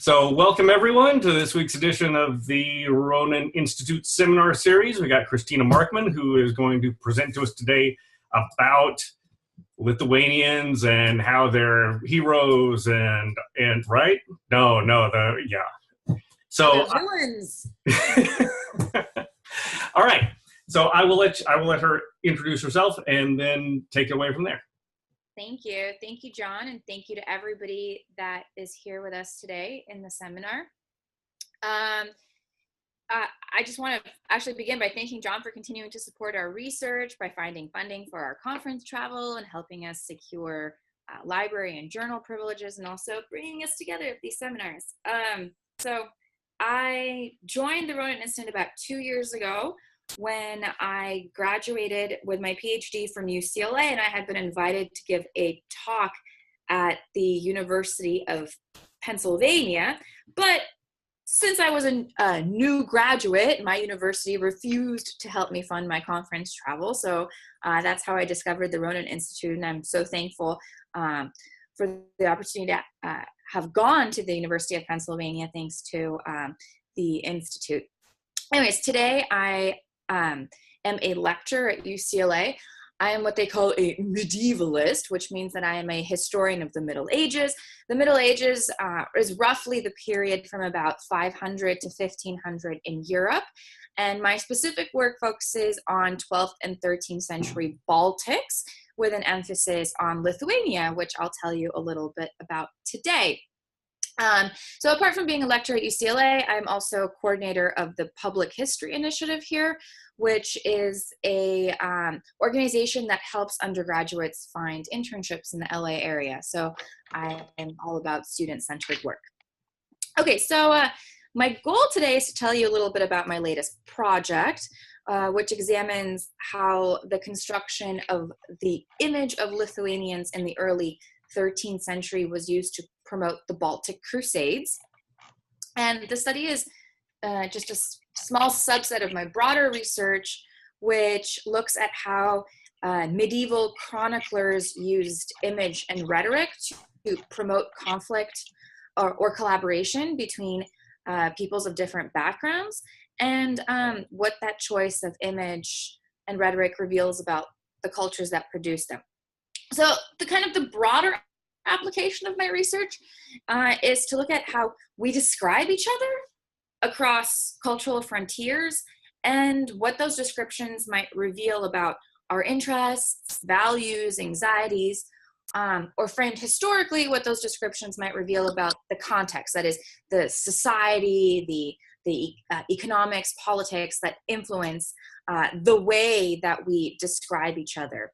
So welcome everyone to this week's edition of the Ronin Institute Seminar Series. We got Kristina Markman, who is going to present to us today about Lithuanians and how they're heroes and right? So villains. All right. So I will let her introduce herself and then take it away from there. Thank you. Thank you, John, and thank you to everybody that is here with us today in the seminar. I just want to actually begin by thanking John for continuing to support our research by finding funding for our conference travel and helping us secure library and journal privileges, and also bringing us together at these seminars. So I joined the Ronin Institute about 2 years ago when I graduated with my PhD from UCLA, and I had been invited to give a talk at the University of Pennsylvania. But since I was a new graduate, my university refused to help me fund my conference travel. So that's how I discovered the Ronin Institute, and I'm so thankful for the opportunity to have gone to the University of Pennsylvania thanks to the Institute. Anyways, today I am a lecturer at UCLA. I am what they call a medievalist, which means that I am a historian of the Middle Ages. The Middle Ages is roughly the period from about 500 to 1500 in Europe. And my specific work focuses on 12th and 13th century Baltics, with an emphasis on Lithuania, which I'll tell you a little bit about today. So apart from being a lecturer at UCLA, I'm also coordinator of the Public History Initiative here, which is a organization that helps undergraduates find internships in the LA area. So I am all about student-centered work. Okay, so my goal today is to tell you a little bit about my latest project, which examines how the construction of the image of Lithuanians in the early 13th century was used to promote the Baltic Crusades. And the study is just a small subset of my broader research, which looks at how medieval chroniclers used image and rhetoric to promote conflict or collaboration between peoples of different backgrounds, and what that choice of image and rhetoric reveals about the cultures that produce them. So the broader application of my research is to look at how we describe each other across cultural frontiers and what those descriptions might reveal about our interests, values, anxieties, or framed historically, what those descriptions might reveal about the context, that is the society, the economics, politics that influence the way that we describe each other.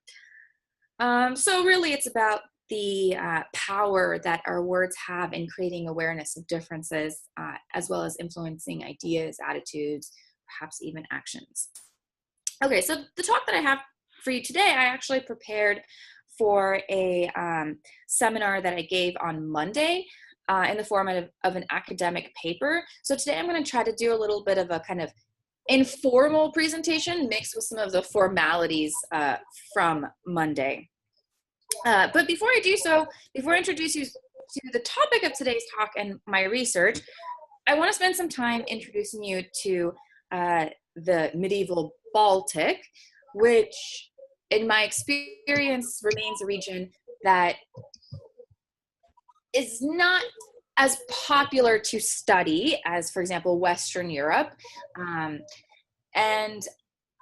So really it's about the power that our words have in creating awareness of differences, as well as influencing ideas, attitudes, perhaps even actions. Okay, so the talk that I have for you today, I actually prepared for a seminar that I gave on Monday in the format of an academic paper. So today I'm going to try to do a little bit of a kind of informal presentation mixed with some of the formalities from Monday. But before I do so, before I introduce you to the topic of today's talk and my research, I want to spend some time introducing you to the medieval Baltic, which in my experience remains a region that is not as popular to study as, for example, Western Europe. And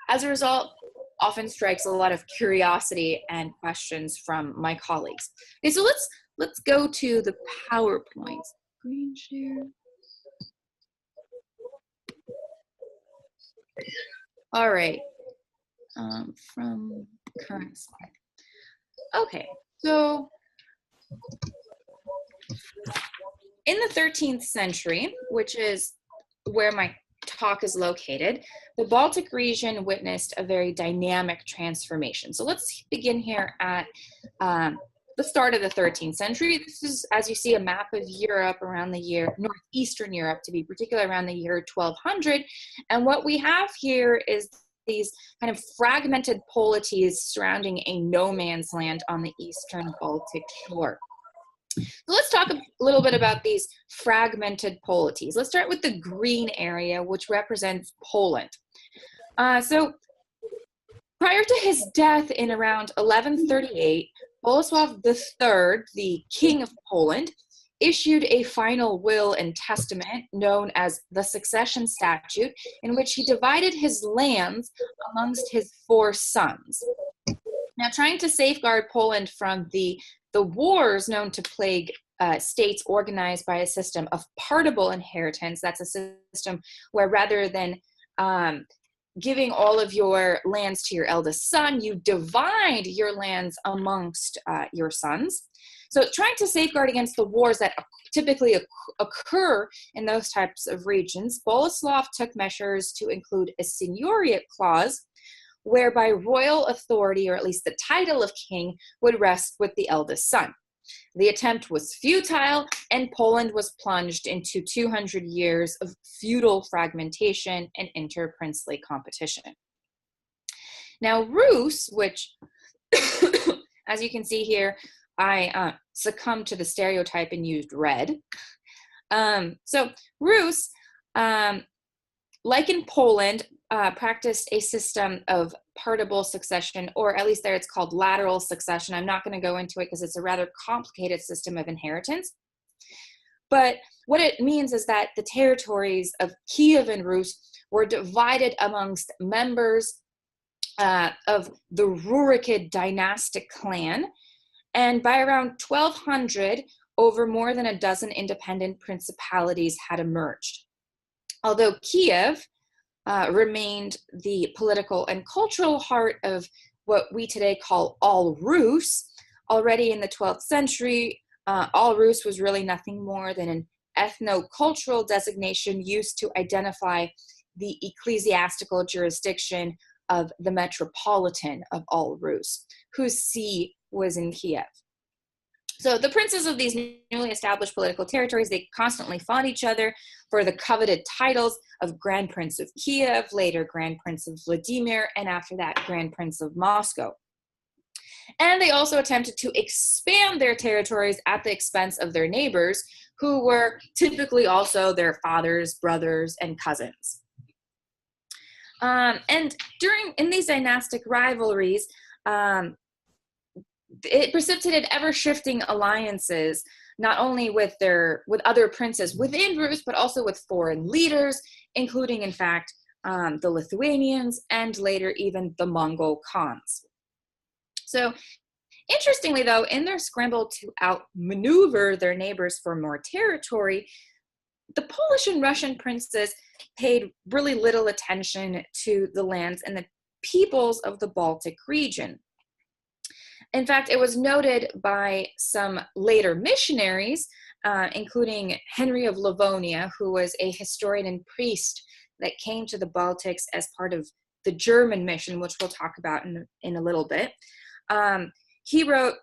as a result, often strikes a lot of curiosity and questions from my colleagues. Okay, so let's go to the PowerPoint. Screen share. All right, from current slide. Okay, so in the 13th century, which is where my talk is located, the Baltic region witnessed a very dynamic transformation. So let's begin here at the start of the 13th century. This is, as you see, a map of Europe around the year, northeastern Europe to be particular, around the year 1200. And what we have here is these kind of fragmented polities surrounding a no man's land on the eastern Baltic shore. So let's talk a little bit about these fragmented polities. Let's start with the green area, which represents Poland. So prior to his death in around 1138, Bolesław III, the King of Poland, issued a final will and testament known as the Succession Statute, in which he divided his lands amongst his 4 sons. Now, trying to safeguard Poland from the wars known to plague states organized by a system of partible inheritance, that's a system where rather than giving all of your lands to your eldest son, you divide your lands amongst your sons. So trying to safeguard against the wars that typically occur in those types of regions, Bolesław took measures to include a seignoriate clause whereby royal authority, or at least the title of king, would rest with the eldest son. The attempt was futile, and Poland was plunged into 200 years of feudal fragmentation and interprincely competition. Now, Rus, which, as you can see here, I succumbed to the stereotype and used red. So Rus, like in Poland, practiced a system of partible succession, or at least there it's called lateral succession. I'm not going to go into it because it's a rather complicated system of inheritance. But what it means is that the territories of Kiev and Rus were divided amongst members of the Rurikid dynastic clan. And by around 1200, over more than a dozen independent principalities had emerged. Although Kiev remained the political and cultural heart of what we today call All Rus, already in the 12th century, All Rus was really nothing more than an ethno-cultural designation used to identify the ecclesiastical jurisdiction of the metropolitan of All Rus, whose see was in Kiev. So the princes of these newly established political territories, they constantly fought each other for the coveted titles of Grand Prince of Kiev, later Grand Prince of Vladimir, and after that, Grand Prince of Moscow. And they also attempted to expand their territories at the expense of their neighbors, who were typically also their fathers, brothers, and cousins. And in these dynastic rivalries, it precipitated ever-shifting alliances, not only with other princes within Rus, but also with foreign leaders, including, in fact, the Lithuanians and later even the Mongol Khans. So, interestingly, though, in their scramble to outmaneuver their neighbors for more territory, the Polish and Russian princes paid really little attention to the lands and the peoples of the Baltic region. In fact, it was noted by some later missionaries, including Henry of Livonia, who was a historian and priest that came to the Baltics as part of the German mission, which we'll talk about in a little bit. He wrote,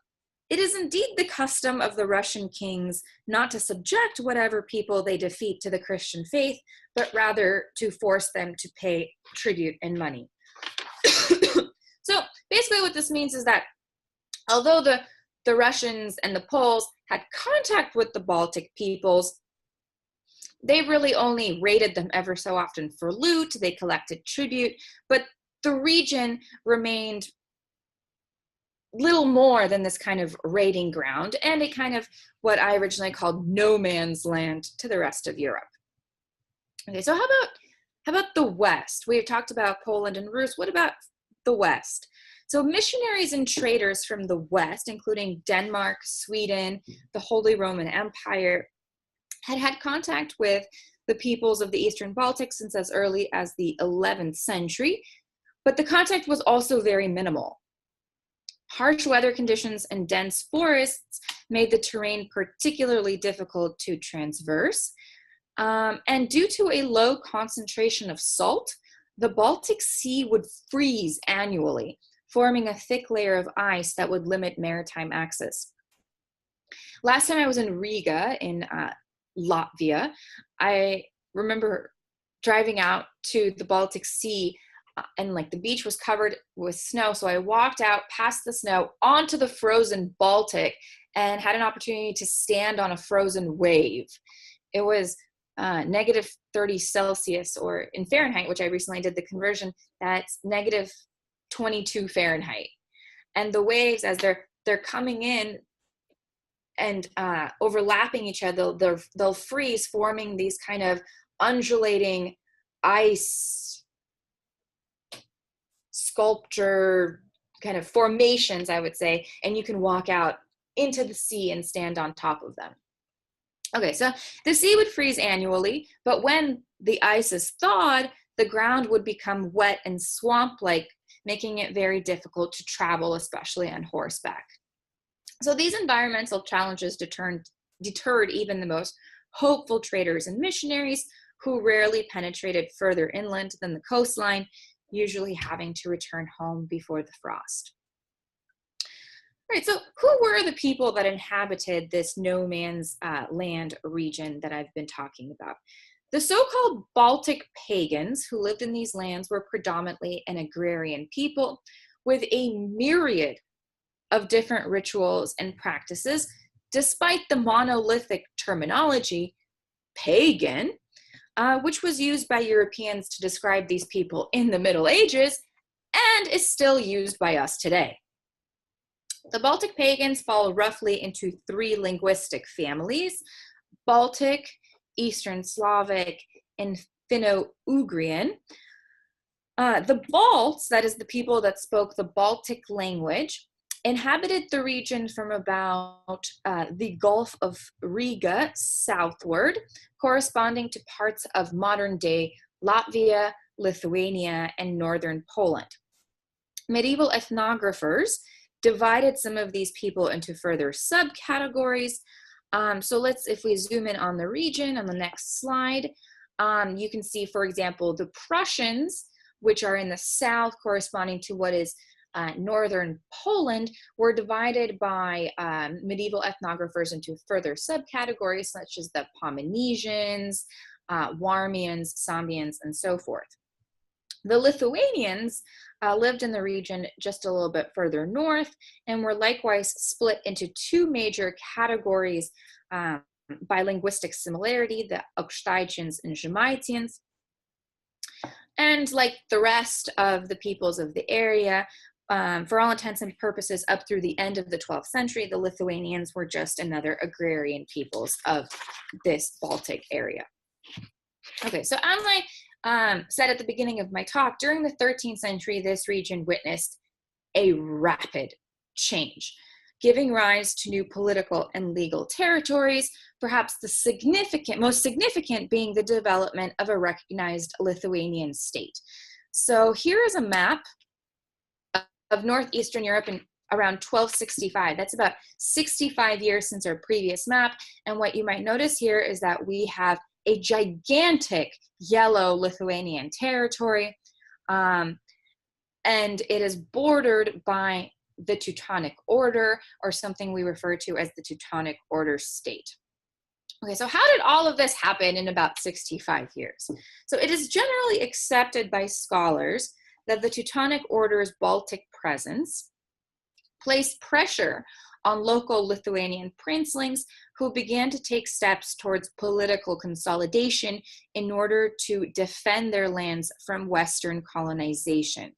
"It is indeed the custom of the Russian kings not to subject whatever people they defeat to the Christian faith, but rather to force them to pay tribute and money." So basically what this means is that although the Russians and the Poles had contact with the Baltic peoples, they really only raided them ever so often for loot. They collected tribute, but the region remained little more than this kind of raiding ground and a kind of what I originally called no man's land to the rest of Europe. Okay, so how about the West? We've talked about Poland and Rus. What about the West? So missionaries and traders from the West, including Denmark, Sweden, the Holy Roman Empire, had contact with the peoples of the Eastern Baltic since as early as the 11th century, but the contact was also very minimal. Harsh weather conditions and dense forests made the terrain particularly difficult to traverse, and due to a low concentration of salt, the Baltic Sea would freeze annually, forming a thick layer of ice that would limit maritime access. Last time I was in Riga in Latvia, I remember driving out to the Baltic Sea and like the beach was covered with snow. So I walked out past the snow onto the frozen Baltic and had an opportunity to stand on a frozen wave. It was negative 30 Celsius, or in Fahrenheit, which I recently did the conversion, that's negative 22 Fahrenheit. And the waves, as they're coming in and overlapping each other, they'll freeze, forming these kind of undulating ice sculpture kind of formations, I would say, and you can walk out into the sea and stand on top of them. Okay, so the sea would freeze annually, but when the ice is thawed, the ground would become wet and swamp-like, making it very difficult to travel, especially on horseback. So these environmental challenges deterred even the most hopeful traders and missionaries, who rarely penetrated further inland than the coastline, usually having to return home before the frost. All right, so who were the people that inhabited this no man's land region that I've been talking about? The so-called Baltic pagans who lived in these lands were predominantly an agrarian people with a myriad of different rituals and practices, despite the monolithic terminology, pagan, which was used by Europeans to describe these people in the Middle Ages and is still used by us today. The Baltic pagans fall roughly into three linguistic families: Baltic, Eastern Slavic, and Finno-Ugrian. The Balts, that is the people that spoke the Baltic language, inhabited the region from about the Gulf of Riga southward, corresponding to parts of modern-day Latvia, Lithuania, and northern Poland. Medieval ethnographers divided some of these people into further subcategories. So if we zoom in on the region on the next slide, you can see, for example, the Prussians, which are in the south, corresponding to what is northern Poland, were divided by medieval ethnographers into further subcategories, such as the Pomeranians, Warmians, Sambians, and so forth. The Lithuanians lived in the region just a little bit further north and were likewise split into two major categories by linguistic similarity: the Aukštaitijans and Žemaitians. And like the rest of the peoples of the area, for all intents and purposes, up through the end of the 12th century, the Lithuanians were just another agrarian peoples of this Baltic area. Okay, so as I said at the beginning of my talk, during the 13th century, this region witnessed a rapid change, giving rise to new political and legal territories, perhaps the most significant being the development of a recognized Lithuanian state. So here is a map of northeastern Europe in around 1265. That's about 65 years since our previous map. And what you might notice here is that we have a gigantic yellow Lithuanian territory, and it is bordered by the Teutonic Order, or something we refer to as the Teutonic Order state. Okay, so how did all of this happen in about 65 years? So it is generally accepted by scholars that the Teutonic Order's Baltic presence placed pressure on local Lithuanian princelings, who began to take steps towards political consolidation in order to defend their lands from Western colonization.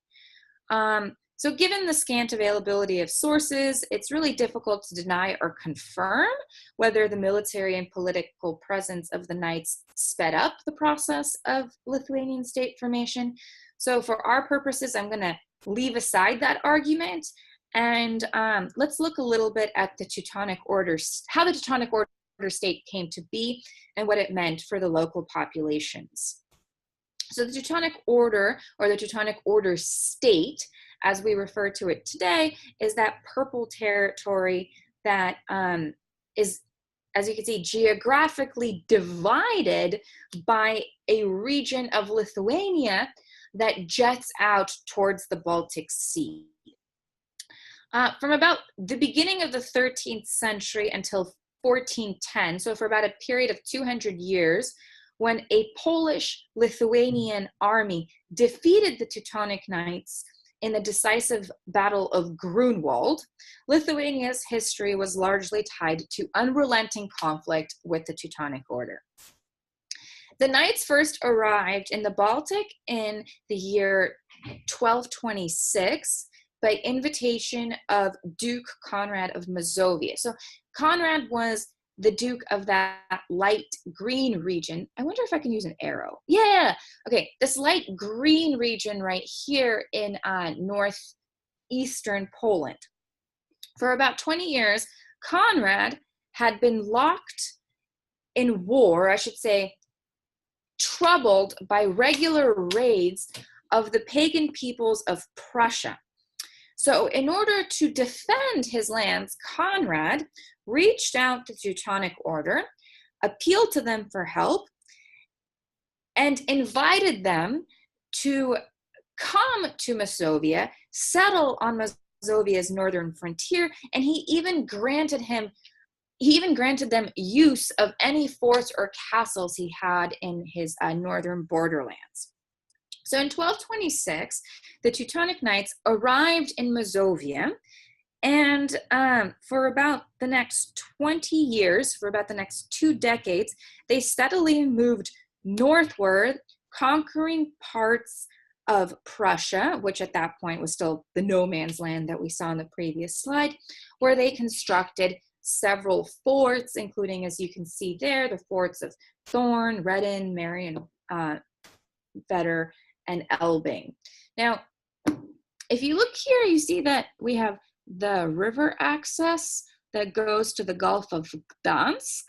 So given the scant availability of sources, it's really difficult to deny or confirm whether the military and political presence of the Knights sped up the process of Lithuanian state formation. So for our purposes, I'm going to leave aside that argument, and let's look a little bit at the Teutonic Order, how the Teutonic Order state came to be and what it meant for the local populations. So the Teutonic Order, or the Teutonic Order state, as we refer to it today, is that purple territory that is, as you can see, geographically divided by a region of Lithuania that jets out towards the Baltic Sea. From about the beginning of the 13th century until 1410, so for about a period of 200 years, when a Polish-Lithuanian army defeated the Teutonic Knights in the decisive Battle of Grunwald, Lithuania's history was largely tied to unrelenting conflict with the Teutonic Order. The knights first arrived in the Baltic in the year 1226 by invitation of Duke Conrad of Mazovia. So Conrad was the Duke of that light green region. I wonder if I can use an arrow. Yeah, okay, this light green region right here in northeastern Poland. For about 20 years, Conrad had been locked in war, I should say, troubled by regular raids of the pagan peoples of Prussia. So in order to defend his lands, Conrad reached out to the Teutonic Order, appealed to them for help, and invited them to come to Masovia, settle on Masovia's northern frontier, and he even granted them use of any forts or castles he had in his northern borderlands. So in 1226, the Teutonic Knights arrived in Masovia, and for about the next 20 years, for about the next 2 decades, they steadily moved northward, conquering parts of Prussia, which at that point was still the no man's land that we saw in the previous slide, where they constructed several forts, including, as you can see there, the forts of Thorn, Redden, Marion, Vetter, and Elbing. Now, if you look here, you see that we have the river access that goes to the Gulf of Gdansk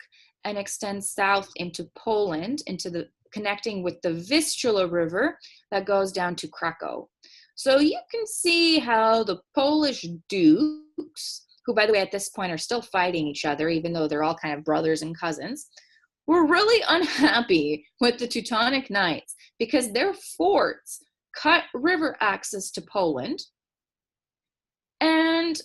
and extends south into Poland, connecting with the Vistula River that goes down to Krakow. So you can see how the Polish dukes, who by the way at this point are still fighting each other, even though they're all kind of brothers and cousins, were really unhappy with the Teutonic Knights because their forts cut river access to Poland. And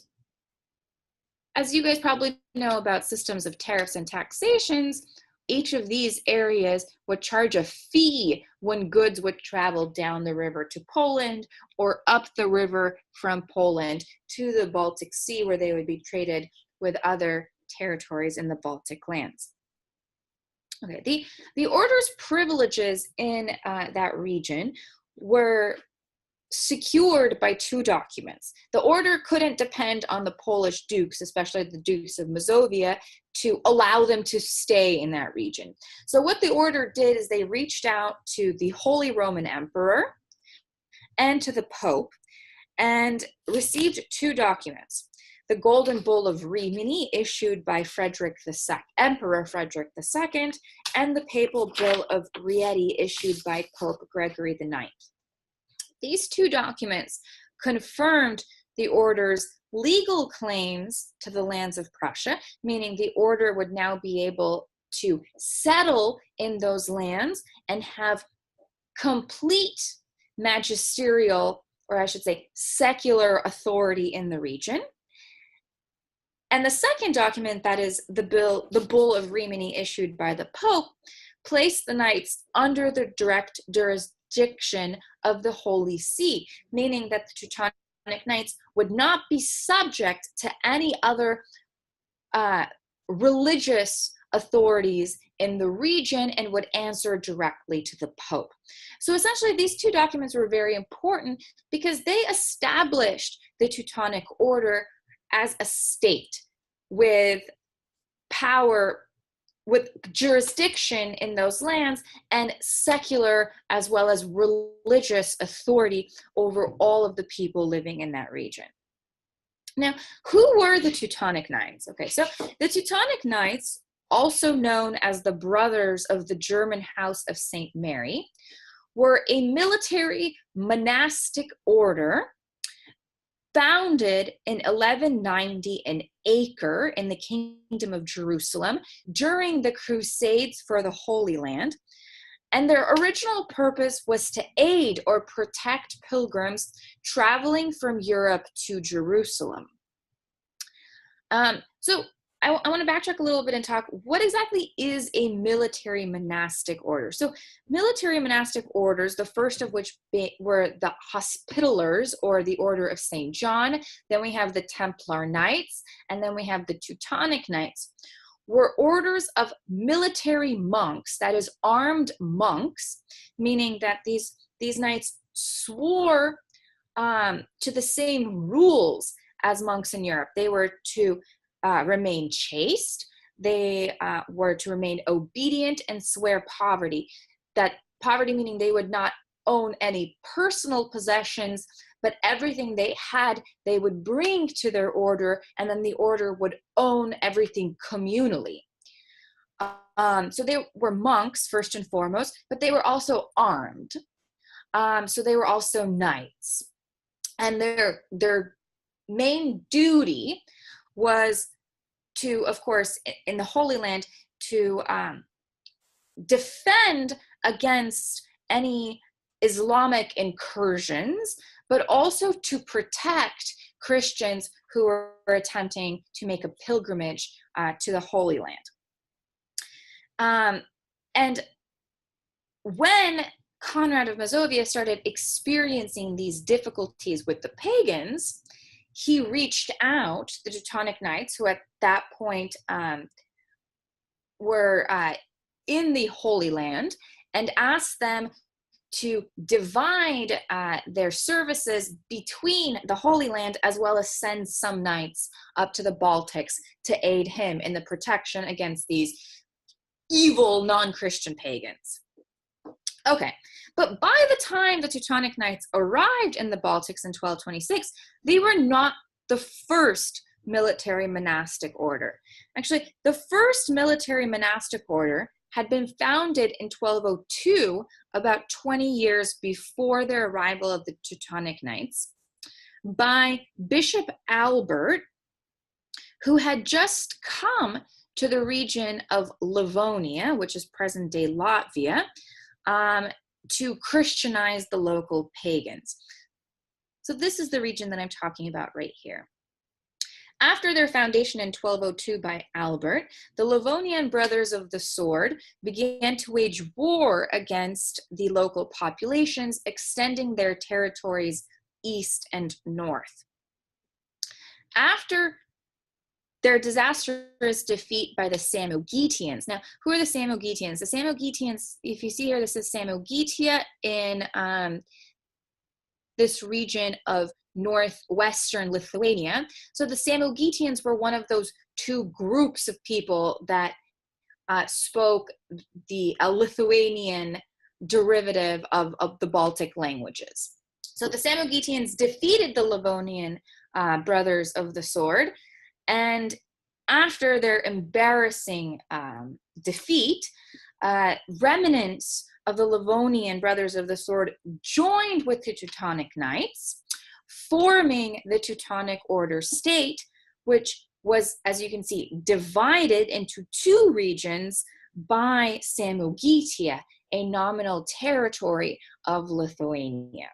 as you guys probably know about systems of tariffs and taxations, each of these areas would charge a fee when goods would travel down the river to Poland or up the river from Poland to the Baltic Sea, where they would be traded with other territories in the Baltic lands. Okay, the order's privileges in that region were secured by 2 documents. The order couldn't depend on the Polish dukes, especially the dukes of Mazovia, to allow them to stay in that region. So what the order did is they reached out to the Holy Roman Emperor and to the Pope and received 2 documents. The Golden Bull of Rimini, issued by Emperor Frederick II, and the Papal Bill of Rieti, issued by Pope Gregory IX. These 2 documents confirmed the order's legal claims to the lands of Prussia, meaning the order would now be able to settle in those lands and have complete magisterial, or I should say secular authority in the region. And the second document, that is the Bull of Rimini, issued by the Pope, placed the knights under the direct jurisdiction of the Holy See, meaning that the Teutonic Knights would not be subject to any other religious authorities in the region and would answer directly to the Pope. So essentially, these 2 documents were very important because they established the Teutonic Order as a state with power, with jurisdiction in those lands, and secular as well as religious authority over all of the people living in that region. Now, who were the Teutonic Knights? Okay, so the Teutonic Knights, also known as the Brothers of the German House of St. Mary, were a military monastic order founded in 1190 in Acre in the Kingdom of Jerusalem during the Crusades for the Holy Land. And their original purpose was to aid or protect pilgrims traveling from Europe to Jerusalem. So I want to backtrack a little bit and talk, what exactly is a military monastic order? So military monastic orders, the first of which were the Hospitallers, or the Order of St. John, then we have the Templar Knights, and then we have the Teutonic Knights, were orders of military monks, that is armed monks, meaning that these knights swore to the same rules as monks in Europe. They were to remain chaste, they were to remain obedient and swear poverty. That poverty meaning they would not own any personal possessions, but everything they had, they would bring to their order, and then the order would own everything communally. So they were monks first and foremost, but they were also armed. So they were also knights. And their main duty was to, of course, in the Holy Land, to defend against any Islamic incursions, but also to protect Christians who were attempting to make a pilgrimage to the Holy Land. And when Conrad of Mazovia started experiencing these difficulties with the pagans, he reached out to the Teutonic Knights, who at that point were in the Holy Land, and asked them to divide their services between the Holy Land, as well as send some knights up to the Baltics to aid him in the protection against these evil non-Christian pagans. Okay, but by the time the Teutonic Knights arrived in the Baltics in 1226, they were not the first military monastic order. Actually, the first military monastic order had been founded in 1202, about 20 years before the arrival of the Teutonic Knights, by Bishop Albert, who had just come to the region of Livonia, which is present-day Latvia, to Christianize the local pagans. So this is the region that I'm talking about right here. After their foundation in 1202 by Albert, the Livonian Brothers of the Sword began to wage war against the local populations, extending their territories east and north. After their disastrous defeat by the Samogitians. Now, who are the Samogitians? The Samogitians, if you see here, this is Samogitia in this region of northwestern Lithuania. So the Samogitians were one of those two groups of people that spoke a Lithuanian derivative of the Baltic languages. So the Samogitians defeated the Livonian Brothers of the Sword, and after their embarrassing defeat, remnants of the Livonian Brothers of the Sword joined with the Teutonic Knights, forming the Teutonic Order state, which was, as you can see, divided into two regions by Samogitia, a nominal territory of Lithuania.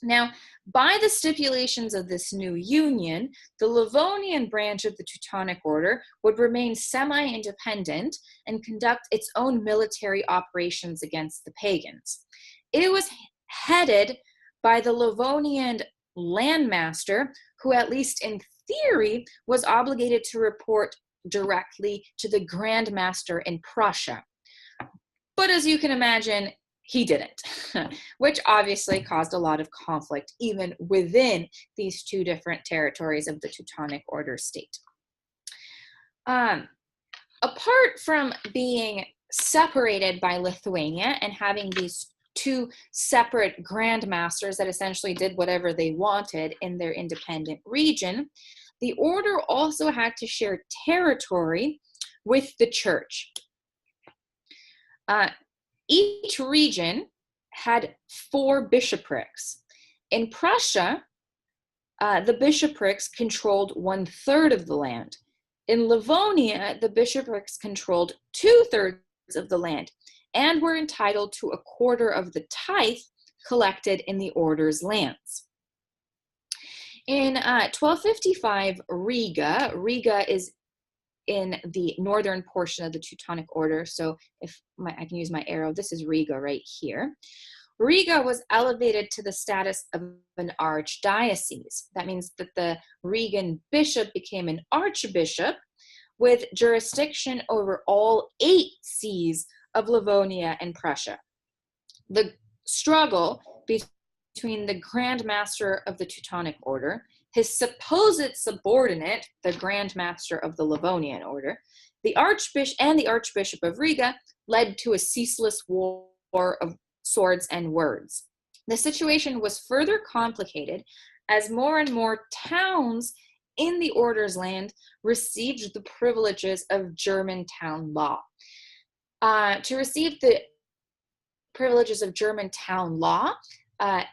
Now, by the stipulations of this new union, the Livonian branch of the Teutonic Order would remain semi-independent and conduct its own military operations against the pagans. It was headed by the Livonian landmaster, who, at least in theory, was obligated to report directly to the Grand Master in Prussia. But as you can imagine, he didn't, which obviously caused a lot of conflict even within these two different territories of the Teutonic Order state. Apart from being separated by Lithuania and having these two separate Grand Masters that essentially did whatever they wanted in their independent region, the order also had to share territory with the church. Each region had 4 bishoprics. In Prussia, the bishoprics controlled 1/3 of the land. In Livonia, the bishoprics controlled 2/3 of the land and were entitled to 1/4 of the tithe collected in the order's lands. In 1255, Riga is in the northern portion of the Teutonic Order. So if I can use my arrow, this is Riga right here. Riga was elevated to the status of an archdiocese. That means that the Rigan bishop became an archbishop with jurisdiction over all 8 sees of Livonia and Prussia. The struggle between the Grand Master of the Teutonic Order, his supposed subordinate, the Grand Master of the Livonian Order, the Archbishop of Riga, led to a ceaseless war of swords and words. The situation was further complicated as more and more towns in the order's land received the privileges of German town law. To receive the privileges of German town law,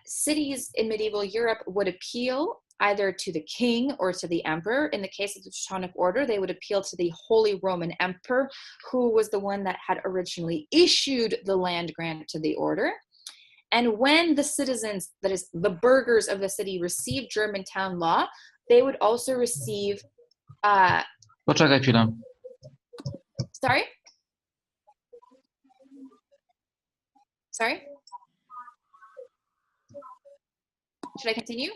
cities in medieval Europe would appeal either to the king or to the emperor. In the case of the Teutonic Order, they would appeal to the Holy Roman Emperor, who was the one that had originally issued the land grant to the order. And when the citizens, that is, the burghers of the city, received German town law, they would also receive... Poczekaj chwilę. Sorry? Sorry? Should I continue?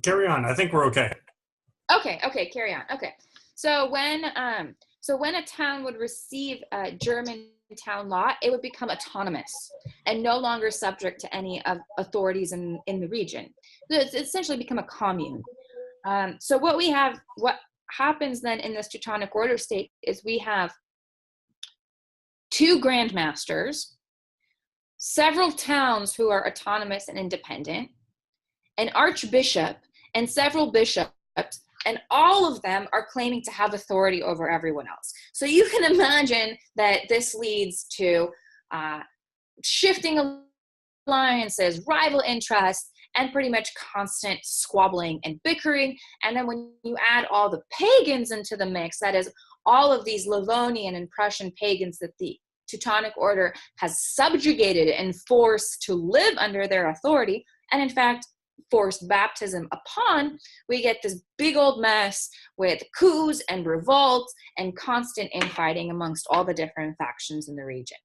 Carry on. I think we're okay. Okay, carry on. Okay. So when a town would receive German town law, it would become autonomous and no longer subject to any of authorities in the region. It's essentially become a commune. So what happens then in this Teutonic Order state is we have 2 grandmasters, several towns who are autonomous and independent, an archbishop, and several bishops, and all of them are claiming to have authority over everyone else. So you can imagine that this leads to shifting alliances, rival interests, and pretty much constant squabbling and bickering. And then when you add all the pagans into the mix, that is, all of these Livonian and Prussian pagans that the Teutonic Order has subjugated and forced to live under their authority, and in fact, forced baptism upon, we get this big old mess with coups and revolts and constant infighting amongst all the different factions in the region.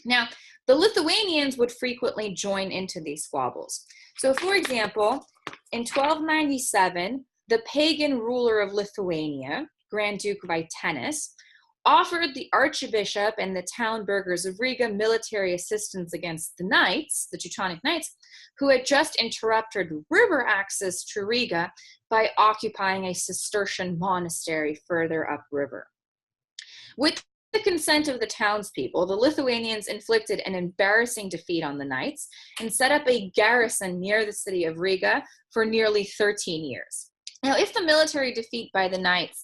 Now, the Lithuanians would frequently join into these squabbles. So, for example, in 1297, the pagan ruler of Lithuania, Grand Duke Vytenis, offered the archbishop and the town burghers of Riga military assistance against the knights, the Teutonic knights, who had just interrupted river access to Riga by occupying a Cistercian monastery further upriver. With the consent of the townspeople, the Lithuanians inflicted an embarrassing defeat on the knights and set up a garrison near the city of Riga for nearly 13 years. Now, if the military defeat by the knights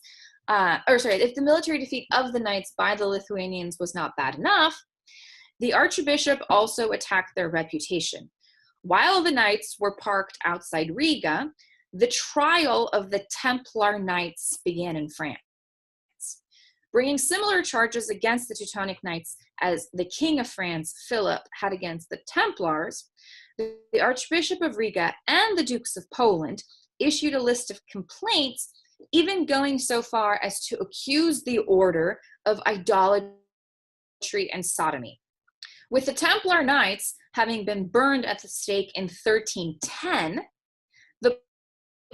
if the military defeat of the knights by the Lithuanians was not bad enough, the archbishop also attacked their reputation. While the knights were parked outside Riga, the trial of the Templar knights began in France. Bringing similar charges against the Teutonic knights as the King of France, Philip, had against the Templars, the Archbishop of Riga and the Dukes of Poland issued a list of complaints, even going so far as to accuse the order of idolatry and sodomy. With the Templar Knights having been burned at the stake in 1310, the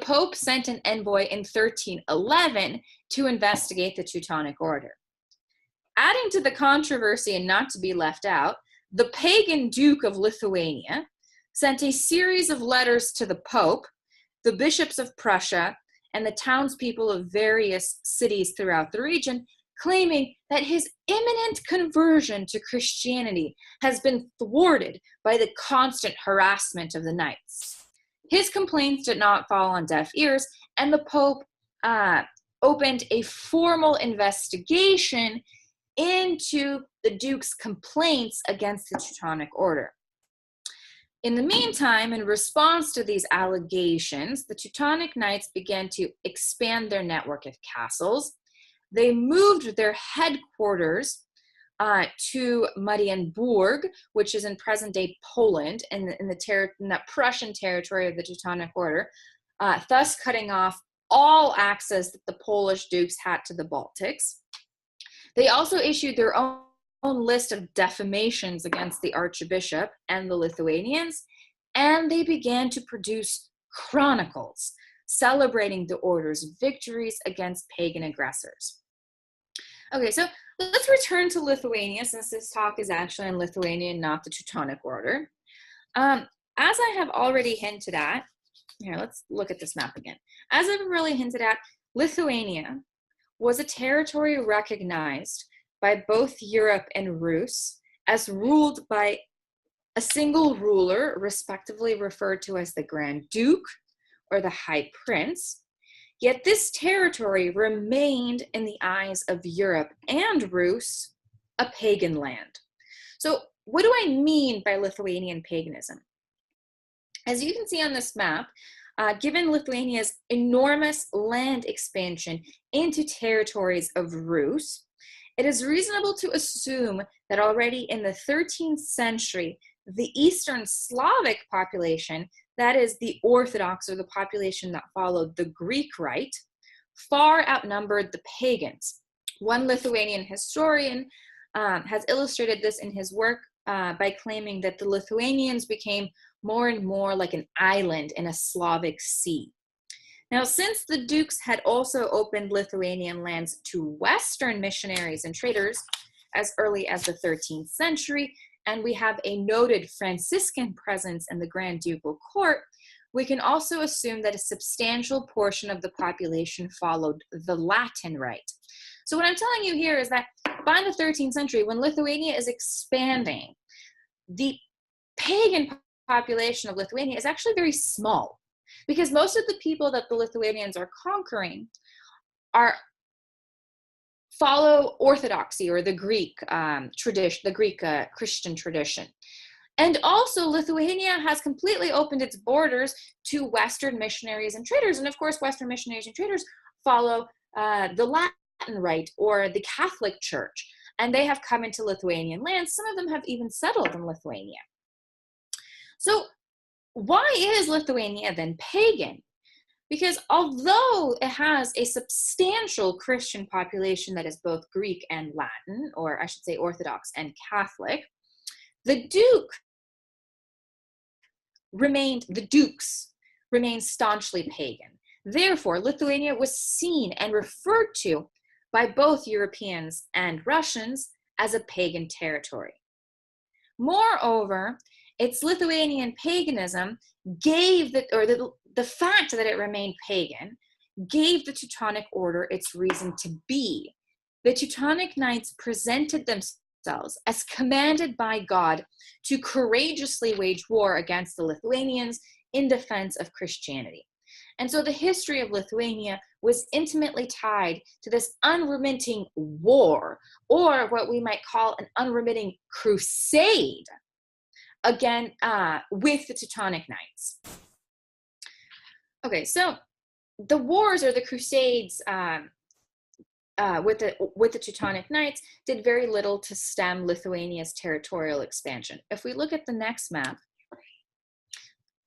Pope sent an envoy in 1311 to investigate the Teutonic Order. Adding to the controversy and not to be left out, the pagan Duke of Lithuania sent a series of letters to the Pope, the bishops of Prussia, and the townspeople of various cities throughout the region, claiming that his imminent conversion to Christianity has been thwarted by the constant harassment of the knights. His complaints did not fall on deaf ears, and the Pope opened a formal investigation into the Duke's complaints against the Teutonic Order. In the meantime, in response to these allegations, the Teutonic Knights began to expand their network of castles. They moved their headquarters to Marienburg, which is in present-day Poland, in the Prussian territory of the Teutonic Order, thus cutting off all access that the Polish dukes had to the Baltics. They also issued their own list of defamations against the Archbishop and the Lithuanians, and they began to produce Chronicles, celebrating the order's victories against pagan aggressors. Okay, so let's return to Lithuania, since this talk is actually in Lithuania, not the Teutonic order. As I have already hinted at, here, let's look at this map again. As I've really hinted at, Lithuania was a territory recognized by both Europe and Rus as ruled by a single ruler, respectively referred to as the Grand Duke or the High Prince. Yet this territory remained in the eyes of Europe and Rus a pagan land. So what do I mean by Lithuanian paganism? As you can see on this map, given Lithuania's enormous land expansion into territories of Rus, it is reasonable to assume that already in the 13th century, the Eastern Slavic population, that is the Orthodox or the population that followed the Greek rite, far outnumbered the pagans. One Lithuanian historian has illustrated this in his work by claiming that the Lithuanians became more and more like an island in a Slavic sea. Now, since the dukes had also opened Lithuanian lands to Western missionaries and traders as early as the 13th century, and we have a noted Franciscan presence in the Grand Ducal court, we can also assume that a substantial portion of the population followed the Latin rite. So what I'm telling you here is that by the 13th century, when Lithuania is expanding, the pagan population of Lithuania is actually very small, because most of the people that the Lithuanians are conquering follow Orthodoxy or the Greek tradition, the Greek Christian tradition. And also Lithuania has completely opened its borders to Western missionaries and traders. And of course, Western missionaries and traders follow the Latin rite or the Catholic Church. And they have come into Lithuanian lands. Some of them have even settled in Lithuania. So why is Lithuania then pagan? Because although it has a substantial Christian population that is both Greek and Latin, or I should say Orthodox and Catholic, the dukes remained staunchly pagan. Therefore, Lithuania was seen and referred to by both Europeans and Russians as a pagan territory. Moreover, its Lithuanian paganism gave the fact that it remained pagan gave the Teutonic order its reason to be. The Teutonic knights presented themselves as commanded by God to courageously wage war against the Lithuanians in defense of Christianity. And so the history of Lithuania was intimately tied to this unremitting war, or what we might call an unremitting crusade, again, with the Teutonic knights. Okay, so the wars or the crusades with the Teutonic knights did very little to stem Lithuania's territorial expansion. If we look at the next map,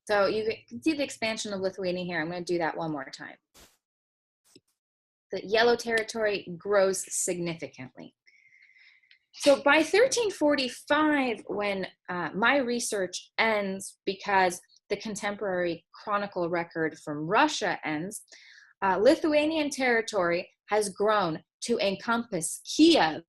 so you can see the expansion of Lithuania here. I'm going to do that one more time. The yellow territory grows significantly. So by 1345, when my research ends, because the contemporary chronicle record from Russia ends, Lithuanian territory has grown to encompass Kiev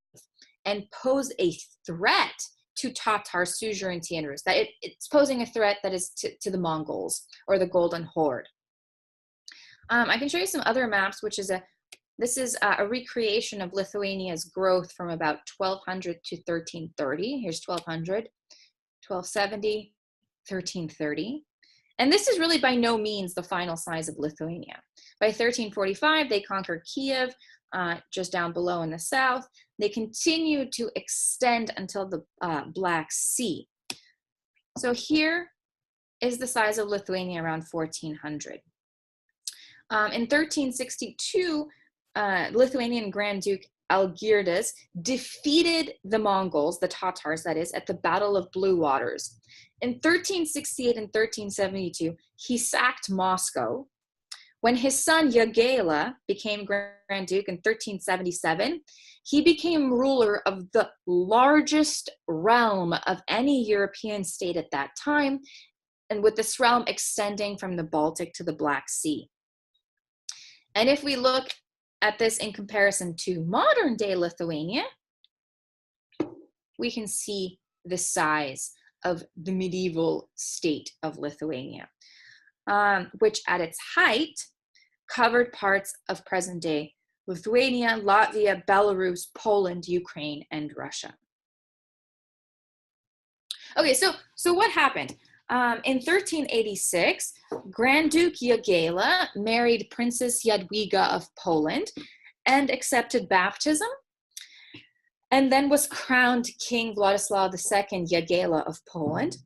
and pose a threat to Tatar suzerainty and Rus. That it's posing a threat that is to the Mongols or the Golden Horde. I can show you some other maps, which is this is a recreation of Lithuania's growth from about 1200 to 1330. Here's 1200, 1270, 1330. And this is really by no means the final size of Lithuania. By 1345, they conquered Kiev, just down below in the south. They continued to extend until the Black Sea. So here is the size of Lithuania around 1400. In 1362, Lithuanian Grand Duke Algirdas defeated the Mongols, the Tatars that is, at the Battle of Blue Waters. In 1368 and 1372, he sacked Moscow, When his son Jagela became Grand Duke in 1377, he became ruler of the largest realm of any European state at that time, and with this realm extending from the Baltic to the Black Sea. And if we look at this in comparison to modern day Lithuania, we can see the size of the medieval state of Lithuania, which at its height covered parts of present-day Lithuania, Latvia, Belarus, Poland, Ukraine, and Russia. Okay, so what happened? In 1386, Grand Duke Jagela married Princess Jadwiga of Poland and accepted baptism, and then was crowned King Władysław II Jagela of Poland.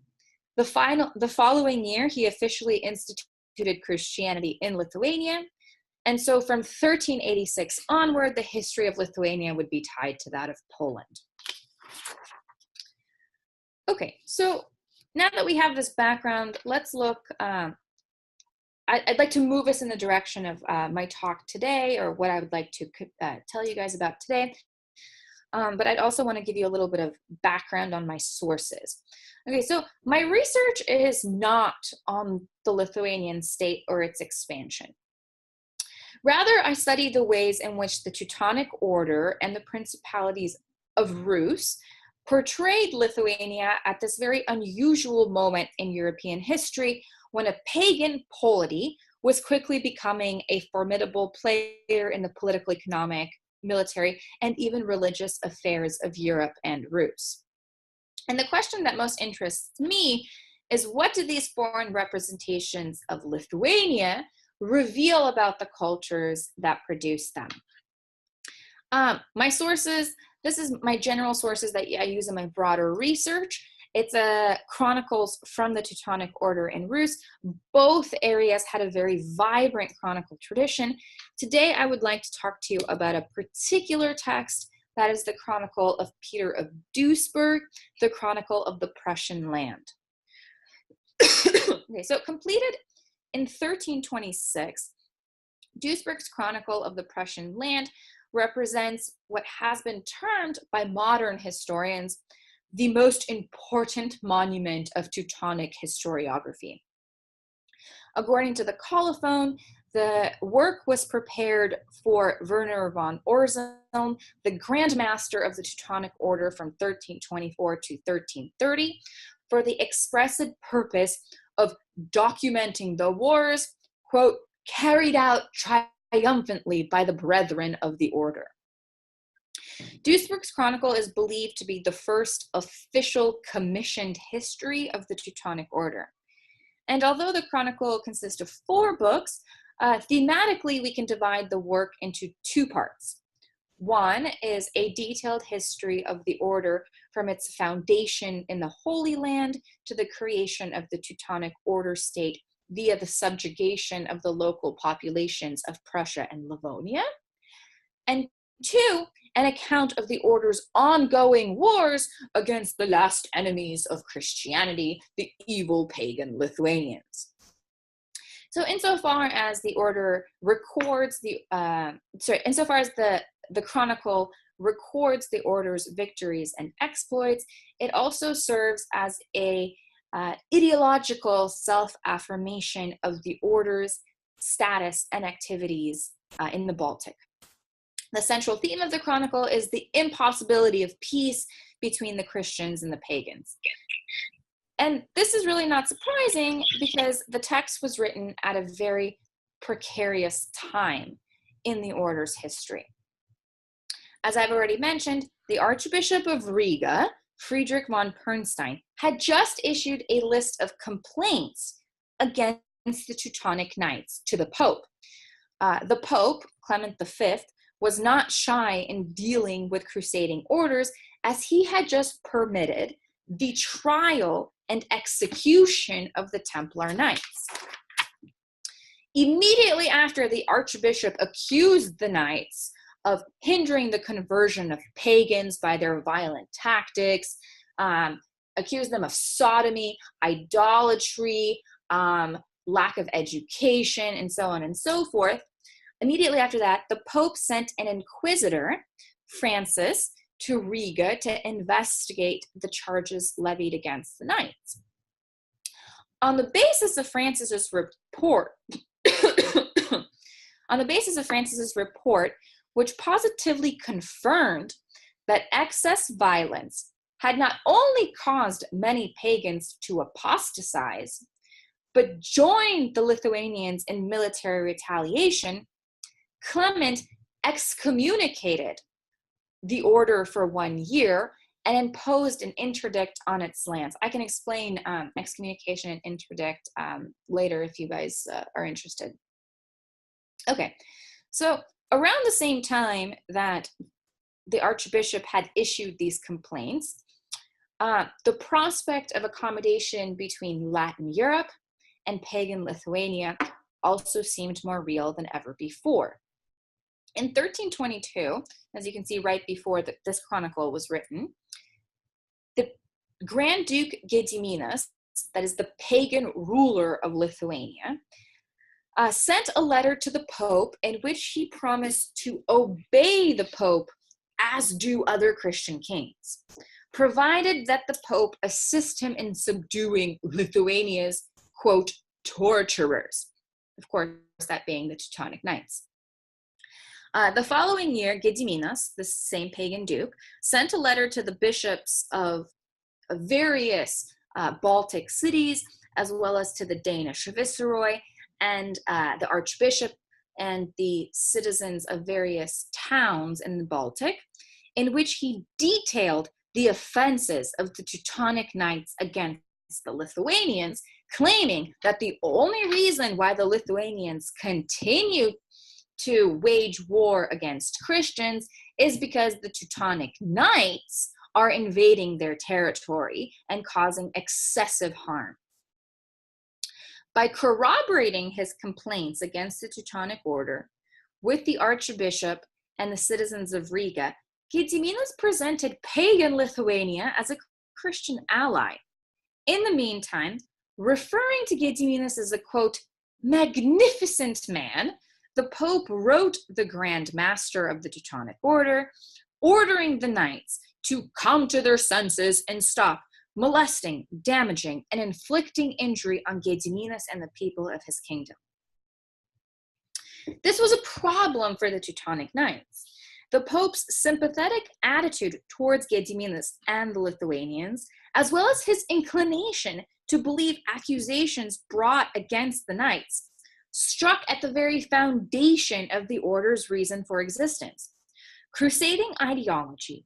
The following year, he officially instituted Christianity in Lithuania, and so from 1386 onward, the history of Lithuania would be tied to that of Poland. Okay, so now that we have this background, let's look, I'd like to move us in the direction of my talk today, or what I would like to tell you guys about today. But I'd also want to give you a little bit of background on my sources. Okay, so my research is not on the Lithuanian state or its expansion. Rather, I study the ways in which the Teutonic Order and the principalities of Rus portrayed Lithuania at this very unusual moment in European history, when a pagan polity was quickly becoming a formidable player in the political, economic, military, and even religious affairs of Europe and Rus. And the question that most interests me is, what do these foreign representations of Lithuania reveal about the cultures that produce them? My sources, this is my general sources that I use in my broader research. It's chronicles from the Teutonic Order in Rus. Both areas had a very vibrant chronicle tradition. Today, I would like to talk to you about a particular text, that is the Chronicle of Peter of Duisburg, the Chronicle of the Prussian land. Okay, so completed in 1326, Duisburg's Chronicle of the Prussian land represents what has been termed by modern historians the most important monument of Teutonic historiography. According to the colophon, the work was prepared for Werner von Orselm, the Grand Master of the Teutonic Order from 1324 to 1330, for the expressed purpose of documenting the wars, quote, carried out triumphantly by the brethren of the order. Duisburg's chronicle is believed to be the first official commissioned history of the Teutonic Order. And although the chronicle consists of 4 books, thematically we can divide the work into 2 parts. One is a detailed history of the order from its foundation in the Holy Land to the creation of the Teutonic Order state via the subjugation of the local populations of Prussia and Livonia. And 2, an account of the order's ongoing wars against the last enemies of Christianity, the evil pagan Lithuanians. So insofar as the order records insofar as the chronicle records the order's victories and exploits, it also serves as a ideological self-affirmation of the order's status and activities in the Baltic. The central theme of the chronicle is the impossibility of peace between the Christians and the pagans. And this is really not surprising, because the text was written at a very precarious time in the order's history. As I've already mentioned, the Archbishop of Riga, Friedrich von Pernstein, had just issued a list of complaints against the Teutonic Knights to the Pope. The Pope, Clement V, was not shy in dealing with crusading orders, as he had just permitted the trial and execution of the Templar Knights. Immediately after the Archbishop accused the Knights of hindering the conversion of pagans by their violent tactics, accused them of sodomy, idolatry, lack of education, and so on and so forth. Immediately after that, the Pope sent an inquisitor, Francis, to Riga to investigate the charges levied against the knights. On the basis of Francis's report, which positively confirmed that excess violence had not only caused many pagans to apostatize, but joined the Lithuanians in military retaliation, Clement excommunicated the order for 1 year and imposed an interdict on its lands. I can explain excommunication and interdict later if you guys are interested. Okay, so around the same time that the Archbishop had issued these complaints, the prospect of accommodation between Latin Europe and pagan Lithuania also seemed more real than ever before. In 1322, as you can see right before this chronicle was written, the Grand Duke Gediminas, that is the pagan ruler of Lithuania, sent a letter to the Pope in which he promised to obey the Pope as do other Christian kings, provided that the Pope assist him in subduing Lithuania's, quote, torturers. Of course, that being the Teutonic Knights. The following year, Gediminas, the same pagan duke, sent a letter to the bishops of various Baltic cities, as well as to the Danish viceroy and the archbishop and the citizens of various towns in the Baltic, in which he detailed the offenses of the Teutonic Knights against the Lithuanians, claiming that the only reason why the Lithuanians continued to wage war against Christians is because the Teutonic Knights are invading their territory and causing excessive harm. By corroborating his complaints against the Teutonic Order with the Archbishop and the citizens of Riga, Gediminas presented pagan Lithuania as a Christian ally. In the meantime, referring to Gediminas as a, quote, magnificent man, the Pope wrote the Grand Master of the Teutonic Order, ordering the knights to come to their senses and stop molesting, damaging, and inflicting injury on Gediminas and the people of his kingdom. This was a problem for the Teutonic Knights. The Pope's sympathetic attitude towards Gediminas and the Lithuanians, as well as his inclination to believe accusations brought against the knights, struck at the very foundation of the order's reason for existence. Crusading ideology,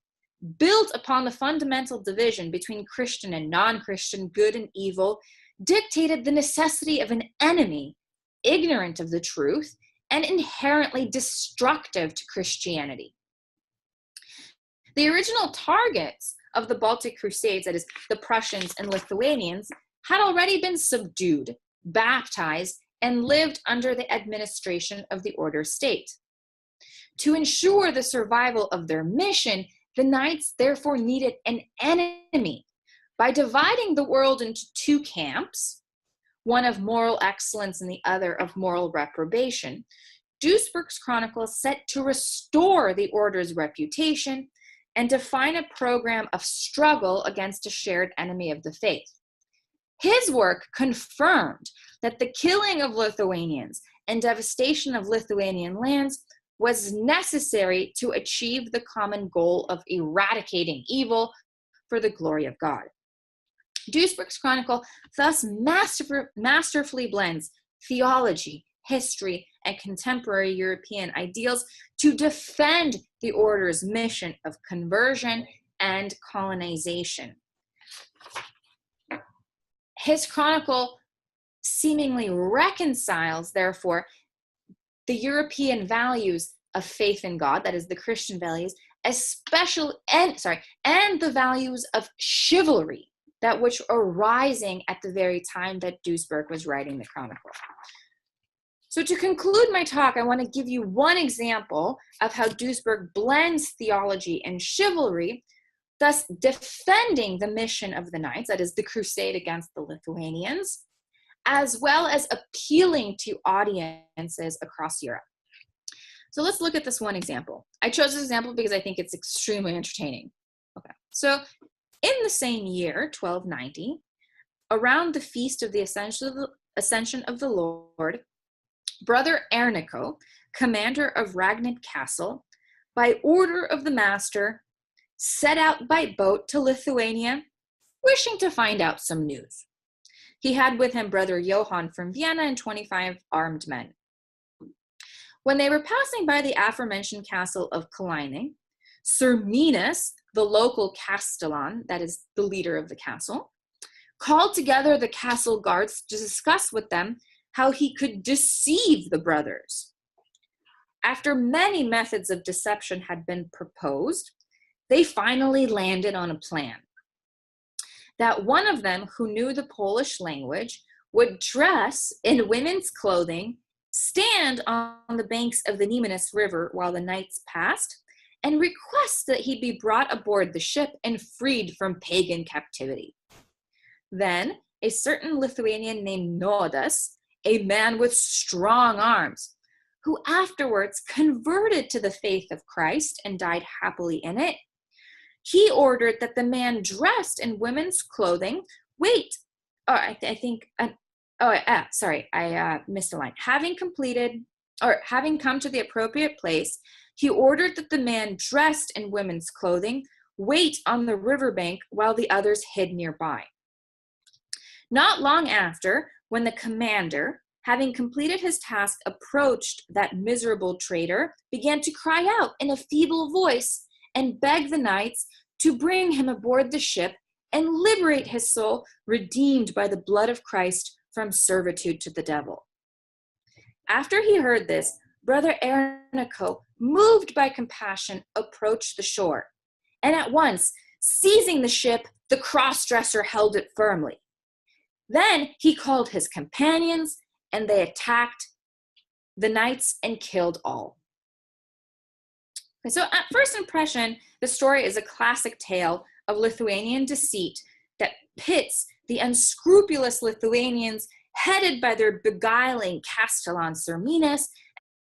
built upon the fundamental division between Christian and non-Christian, good and evil, dictated the necessity of an enemy ignorant of the truth and inherently destructive to Christianity. The original targets of the Baltic Crusades, that is, the Prussians and Lithuanians, had already been subdued, baptized, and lived under the administration of the order state. To ensure the survival of their mission, the knights therefore needed an enemy. By dividing the world into two camps, one of moral excellence and the other of moral reprobation, Duisburg's Chronicles set to restore the order's reputation and define a program of struggle against a shared enemy of the faith. His work confirmed that the killing of Lithuanians and devastation of Lithuanian lands was necessary to achieve the common goal of eradicating evil for the glory of God. Duisburg's Chronicle thus masterfully blends theology, history, and contemporary European ideals to defend the order's mission of conversion and colonization. His chronicle seemingly reconciles, therefore, the European values of faith in God, that is the Christian values, and the values of chivalry, that which are rising at the very time that Duisburg was writing the chronicle. So to conclude my talk, I want to give you one example of how Duisburg blends theology and chivalry, thus defending the mission of the knights, that is the crusade against the Lithuanians, as well as appealing to audiences across Europe. So let's look at this one example. I chose this example because I think it's extremely entertaining. Okay, so in the same year, 1290, around the feast of the Ascension of the Lord, Brother Ernico, commander of Ragnit Castle, by order of the master, set out by boat to Lithuania, wishing to find out some news. He had with him Brother Johann from Vienna and 25 armed men. When they were passing by the aforementioned castle of Kalining, Sir Minas, the local castellan, that is the leader of the castle, called together the castle guards to discuss with them how he could deceive the brothers. After many methods of deception had been proposed, they finally landed on a plan. That one of them, who knew the Polish language, would dress in women's clothing, stand on the banks of the Nemanus River while the knights passed, and request that he be brought aboard the ship and freed from pagan captivity. Then a certain Lithuanian named Nodas, a man with strong arms, who afterwards converted to the faith of Christ and died happily in it, he ordered that the man dressed in women's clothing missed a line. Having come to the appropriate place, he ordered that the man dressed in women's clothing wait on the riverbank while the others hid nearby. Not long after, when the commander, having completed his task, approached that miserable traitor, began to cry out in a feeble voice and beg the knights to bring him aboard the ship and liberate his soul, redeemed by the blood of Christ from servitude to the devil. After he heard this, Brother Ernico, moved by compassion, approached the shore, and at once, seizing the ship, the cross-dresser held it firmly. Then he called his companions, and they attacked the knights and killed all. So at first impression, the story is a classic tale of Lithuanian deceit that pits the unscrupulous Lithuanians, headed by their beguiling castellan Sir Minas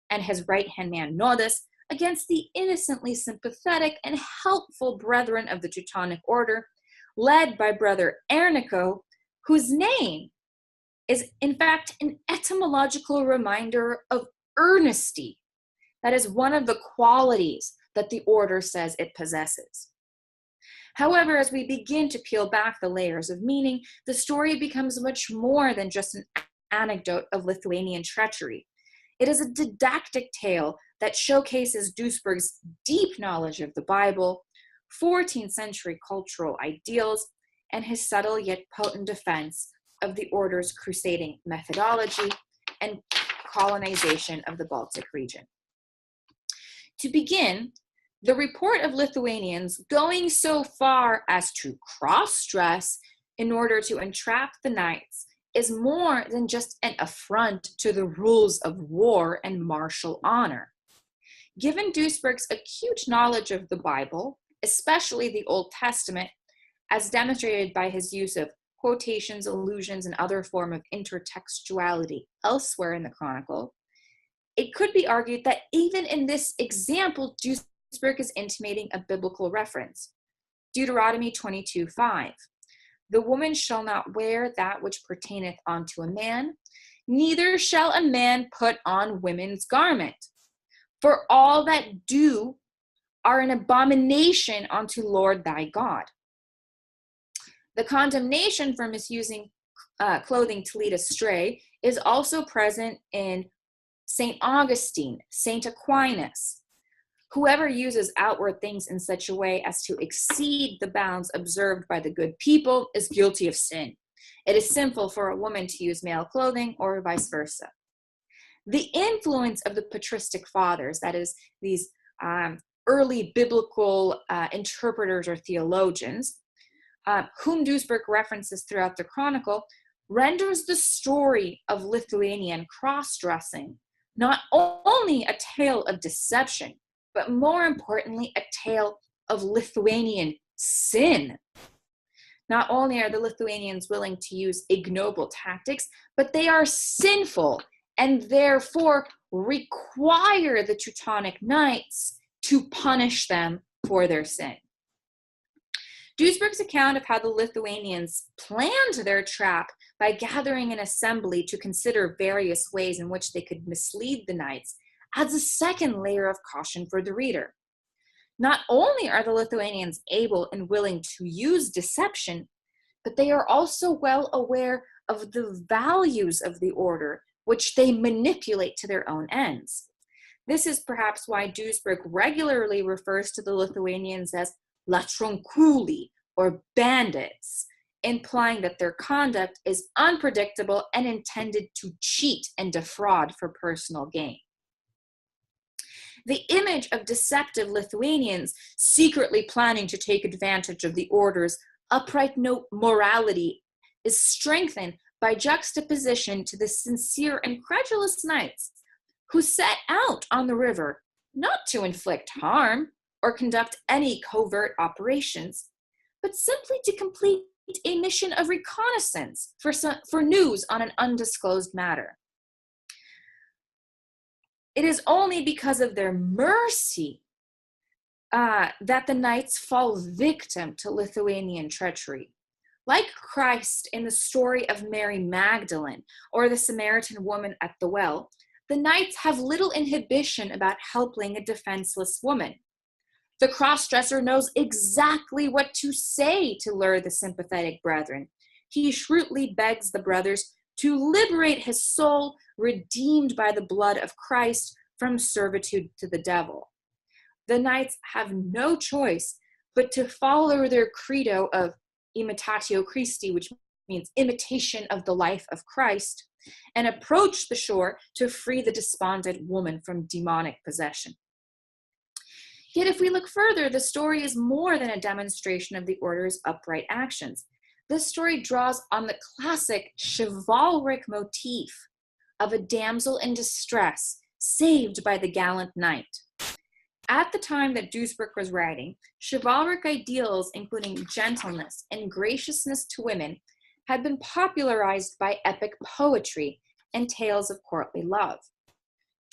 and his right-hand man Nodas, against the innocently sympathetic and helpful brethren of the Teutonic order, led by Brother Ernico, whose name is in fact an etymological reminder of earnesty. That is one of the qualities that the order says it possesses. However, as we begin to peel back the layers of meaning, the story becomes much more than just an anecdote of Lithuanian treachery. It is a didactic tale that showcases Duisberg's deep knowledge of the Bible, 14th century cultural ideals, and his subtle yet potent defense of the order's crusading methodology and colonization of the Baltic region. To begin, the report of Lithuanians going so far as to cross-dress in order to entrap the knights is more than just an affront to the rules of war and martial honor. Given Duisberg's acute knowledge of the Bible, especially the Old Testament, as demonstrated by his use of quotations, allusions, and other form of intertextuality elsewhere in the Chronicle, it could be argued that even in this example, Duisberg is intimating a biblical reference. Deuteronomy 22:5. The woman shall not wear that which pertaineth unto a man, neither shall a man put on women's garment. For all that do are an abomination unto Lord thy God. The condemnation for misusing clothing to lead astray is also present in St. Augustine, St. Aquinas. Whoever uses outward things in such a way as to exceed the bounds observed by the good people is guilty of sin. It is sinful for a woman to use male clothing or vice versa. The influence of the patristic fathers, that is, these early biblical interpreters or theologians, whom Duisberg references throughout the Chronicle, renders the story of Lithuanian cross-dressing not only a tale of deception, but more importantly, a tale of Lithuanian sin. Not only are the Lithuanians willing to use ignoble tactics, but they are sinful and therefore require the Teutonic knights to punish them for their sin. Duisberg's account of how the Lithuanians planned their trap by gathering an assembly to consider various ways in which they could mislead the knights adds a second layer of caution for the reader. Not only are the Lithuanians able and willing to use deception, but they are also well aware of the values of the order, which they manipulate to their own ends. This is perhaps why Duisberg regularly refers to the Lithuanians as latrunkuli, or bandits, implying that their conduct is unpredictable and intended to cheat and defraud for personal gain. The image of deceptive Lithuanians secretly planning to take advantage of the order's upright morality is strengthened by juxtaposition to the sincere and credulous knights who set out on the river not to inflict harm or conduct any covert operations, but simply to complete a mission of reconnaissance for news on an undisclosed matter. It is only because of their mercy that the knights fall victim to Lithuanian treachery. Like Christ in the story of Mary Magdalene or the Samaritan woman at the well, the knights have little inhibition about helping a defenseless woman. The cross-dresser knows exactly what to say to lure the sympathetic brethren. He shrewdly begs the brothers to liberate his soul, redeemed by the blood of Christ, from servitude to the devil. The knights have no choice but to follow their credo of imitatio Christi, which means imitation of the life of Christ, and approach the shore to free the despondent woman from demonic possession. Yet if we look further, the story is more than a demonstration of the order's upright actions. This story draws on the classic chivalric motif of a damsel in distress saved by the gallant knight. At the time that Duisberg was writing, chivalric ideals, including gentleness and graciousness to women, had been popularized by epic poetry and tales of courtly love.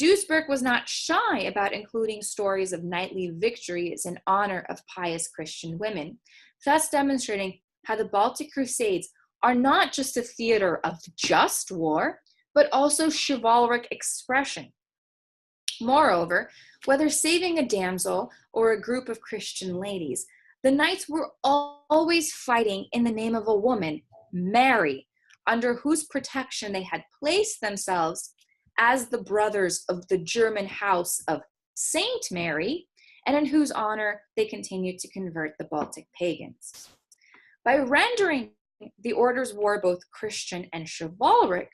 Duisberg was not shy about including stories of knightly victories in honor of pious Christian women, thus demonstrating how the Baltic Crusades are not just a theater of just war, but also chivalric expression. Moreover, whether saving a damsel or a group of Christian ladies, the knights were always fighting in the name of a woman, Mary, under whose protection they had placed themselves as the brothers of the German house of Saint Mary, and in whose honor they continued to convert the Baltic pagans. By rendering the order's war both Christian and chivalric,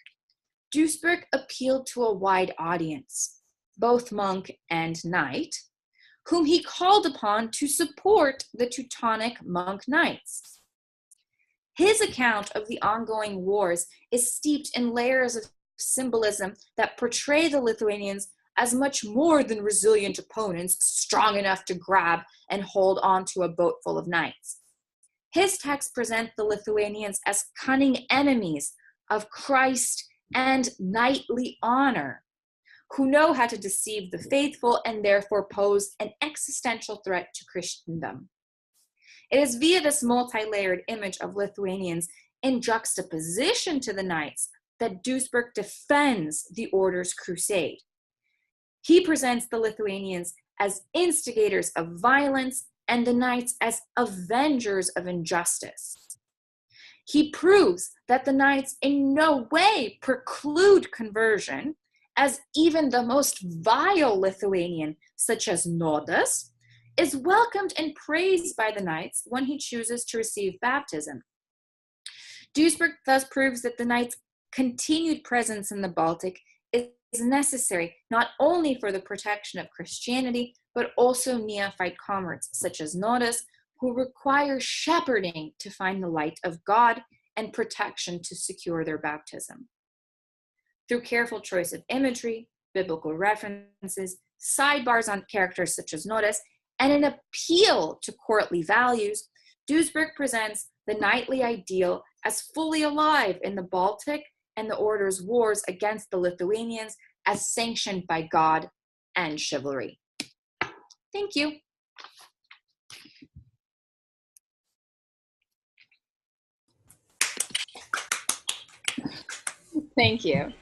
Duisberg appealed to a wide audience, both monk and knight, whom he called upon to support the Teutonic monk knights. His account of the ongoing wars is steeped in layers of symbolism that portray the Lithuanians as much more than resilient opponents, strong enough to grab and hold on to a boat full of knights. His texts present the Lithuanians as cunning enemies of Christ and knightly honor, who know how to deceive the faithful and therefore pose an existential threat to Christendom. It is via this multi-layered image of Lithuanians in juxtaposition to the knights that Duisberg defends the order's crusade. He presents the Lithuanians as instigators of violence and the knights as avengers of injustice. He proves that the knights in no way preclude conversion, as even the most vile Lithuanian, such as Nodas, is welcomed and praised by the knights when he chooses to receive baptism. Duisberg thus proves that the knights' continued presence in the Baltic is necessary not only for the protection of Christianity, but also neophyte converts such as Nodas, who require shepherding to find the light of God and protection to secure their baptism. Through careful choice of imagery, biblical references, sidebars on characters such as Nodas, and an appeal to courtly values, Duisberg presents the knightly ideal as fully alive in the Baltic and the order's wars against the Lithuanians as sanctioned by God and chivalry. Thank you. Thank you.